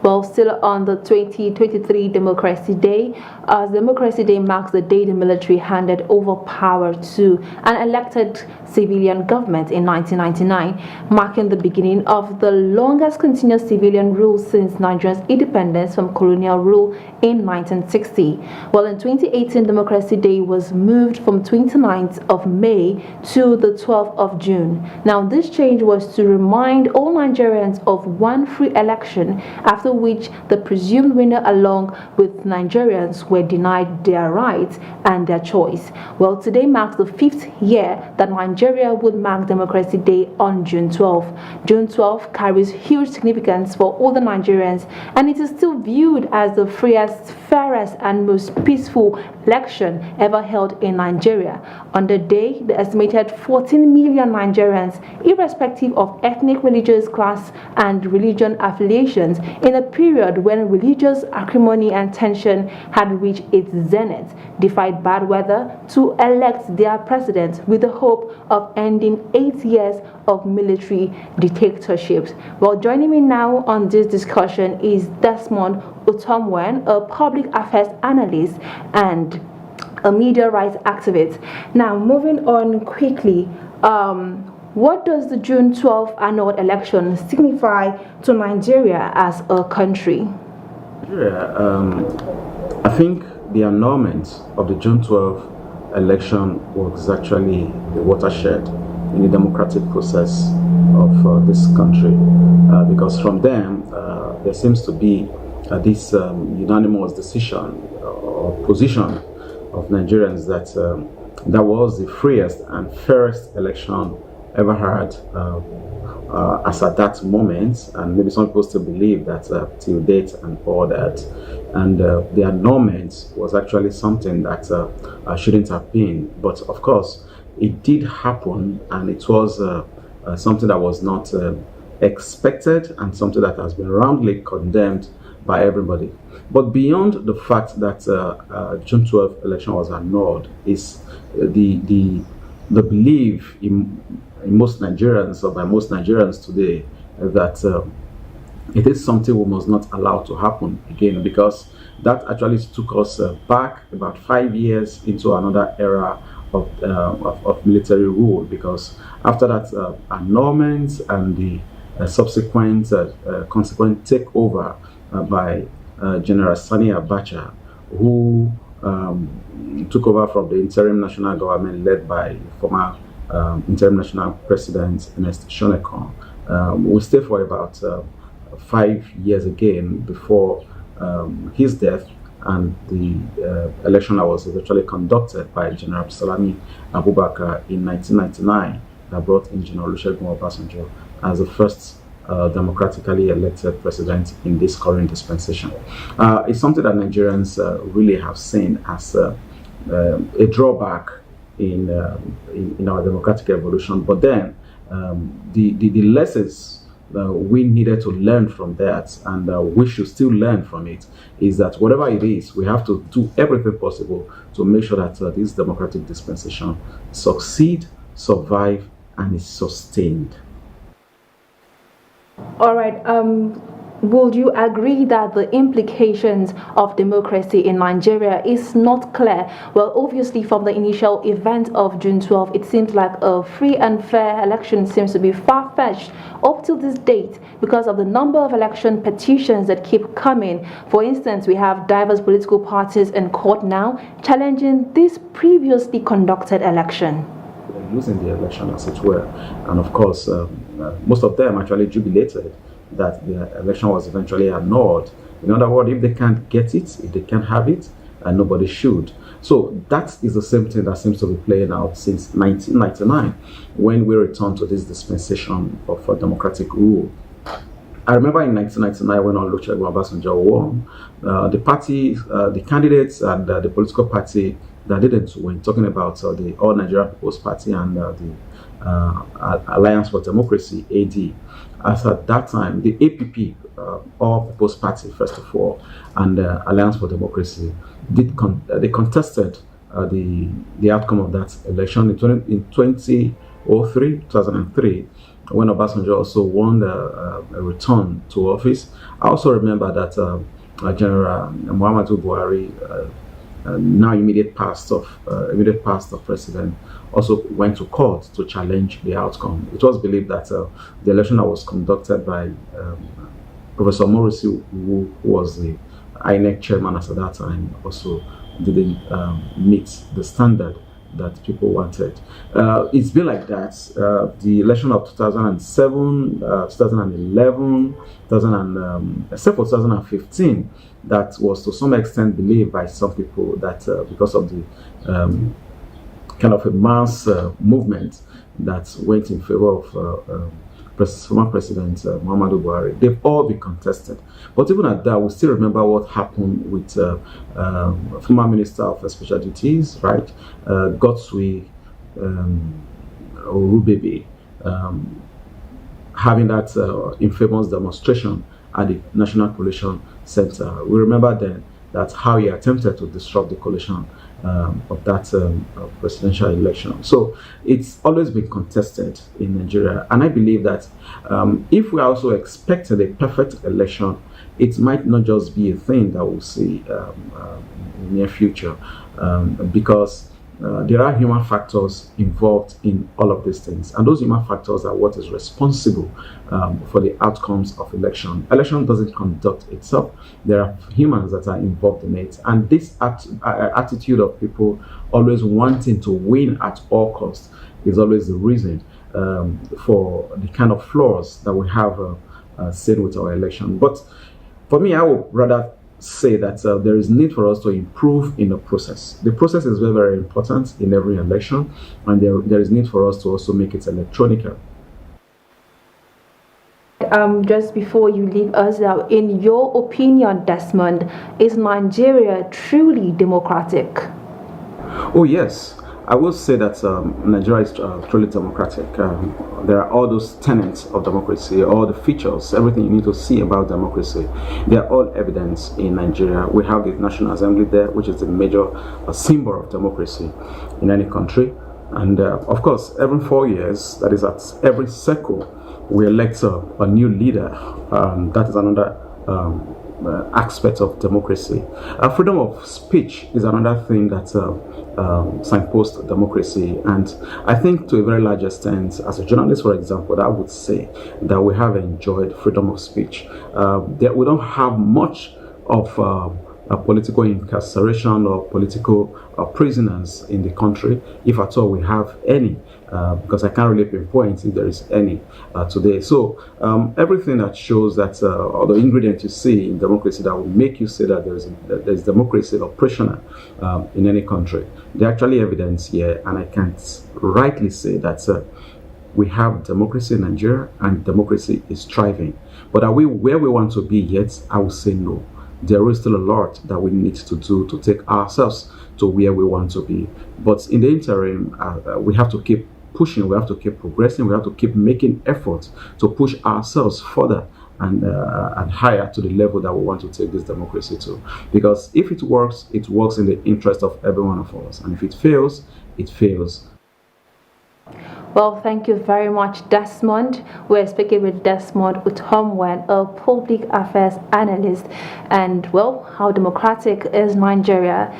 Well, still on the 2023 Democracy Day, Democracy Day marks the day the military handed over power to an elected civilian government in 1999, marking the beginning of the longest continuous civilian rule since Nigeria's independence from colonial rule in 1960. Well, in 2018, Democracy Day was moved from 29th of May to the 12th of June. Now, this change was to remind all Nigerians of one free election, after which the presumed winner along with Nigerians were denied their rights and their choice. Well, today marks the 5th year that Nigeria would mark Democracy Day on June 12th. June 12th carries huge significance for all the Nigerians, and it is still viewed as the freest, fairest, and most peaceful election ever held in Nigeria. On the day, the estimated 14 million Nigerians, irrespective of ethnic, religious, class, and religion affiliations, in a period when religious acrimony and tension had reached its zenith, defied bad weather to elect their president with the hope of ending 8 years of military dictatorships. Well, joining me now on this discussion is Desmond Otomwen, a public affairs analyst and a media rights activist. Now, moving on quickly, what does the June 12th annual election signify to Nigeria as a country? I think the annulment of the June 12th election was actually the watershed in the democratic process of this country, because from them there seems to be this unanimous decision or position of Nigerians that that was the freest and fairest election ever had as at that moment, and maybe some people still believe that till date and all that. And the annulment was actually something that shouldn't have been, but of course it did happen, and it was something that was not expected and something that has been roundly condemned by everybody. But beyond the fact that June 12th election was annulled is the belief in most Nigerians, or by most Nigerians today, that it is something we must not allow to happen again, because that actually took us back about 5 years into another era of military rule, because after that annulment and the subsequent consequent takeover by General Sani Abacha, who took over from the interim national government led by former interim national president Ernest Shonekan. We stayed for about 5 years again before his death, and the election that was eventually conducted by General Salami Abubakar in 1999 that brought in General Olusegun Obasanjo as the first democratically elected president in this current dispensation. It's something that Nigerians really have seen as a drawback in our democratic evolution. But then the lessons we needed to learn from that, and we should still learn from it, is that whatever it is, we have to do everything possible to make sure that this democratic dispensation succeed, survive, and is sustained. All right. Would you agree that the implications of democracy in Nigeria is not clear? Well, obviously, from the initial event of June 12th, it seems like a free and fair election seems to be far-fetched up till this date because of the number of election petitions that keep coming. For instance, we have diverse political parties in court now challenging this previously conducted election. Losing the election, as it were, and of course, most of them actually jubilated that the election was eventually annulled. In other words, if they can't get it, if they can't have it, and nobody should. So that is the same thing that seems to be playing out since 1999, when we returned to this dispensation of democratic rule. I remember in 1999 when Olusegun Obasanjo won, the party, the candidates, and the political party that didn't win, talking about the All Nigeria People's Party and the Alliance for Democracy, AD. As at that time, the APP, All People's Party, first of all, and Alliance for Democracy, they contested the outcome of that election in 2003, when Obasanjo also won a return to office. I also remember that General Muhammadu Buhari, now immediate past of president, also went to court to challenge the outcome. It was believed that the election that was conducted by Professor Morrissey, who was the INEC chairman at that time, also didn't meet the standard that people wanted. It's been like that. The election of 2007, 2011, except for 2015, that was to some extent believed by some people that because of the kind of a mass movement that went in favor of former President Muhammadu Buhari, they've all been contested. But even at that, we still remember what happened with former Minister of Special Duties, right, Godswill Orubebe, having that infamous demonstration at the National Coalition Center. We remember then that how he attempted to disrupt the coalition of that presidential election. So it's always been contested in Nigeria, and I believe that if we are also expecting a perfect election, it might not just be a thing that we'll see in the near future, because there are human factors involved in all of these things, and those human factors are what is responsible for the outcomes of election. Election doesn't conduct itself. There are humans that are involved in it, and this attitude of people always wanting to win at all costs is always the reason for the kind of flaws that we have seen with our election. But for me, I would rather say that there is need for us to improve in the process. The process is very, very important in every election, and there is need for us to also make it electronic. Just before you leave us out, in your opinion, Desmond, is Nigeria truly democratic? Oh yes, I will say that Nigeria is truly democratic. There are all those tenets of democracy, all the features, everything you need to see about democracy. They are all evidence in Nigeria. We have the National Assembly there, which is the major symbol of democracy in any country. And of course, every 4 years, that is at every cycle, we elect a new leader. That is another aspect of democracy. Freedom of speech is another thing that signposts democracy, and I think to a very large extent, as a journalist, for example, I would say that we have enjoyed freedom of speech. That we don't have much of political incarceration or political prisoners in the country, if at all we have any, because I can't really pinpoint if there is any today. So everything that shows that, or the ingredient you see in democracy that will make you say that there is democracy operational in any country, they're actually evidence here, and I can't rightly say that we have democracy in Nigeria and democracy is thriving. But are we where we want to be yet? I would say no. There is still a lot that we need to do to take ourselves to where we want to be. But in the interim, we have to keep pushing, we have to keep progressing, we have to keep making efforts to push ourselves further and higher to the level that we want to take this democracy to. Because if it works in the interest of every one of us. And if it fails, it fails. Well, thank you very much, Desmond. We're speaking with Desmond Utomwen, a public affairs analyst. And, well, how democratic is Nigeria?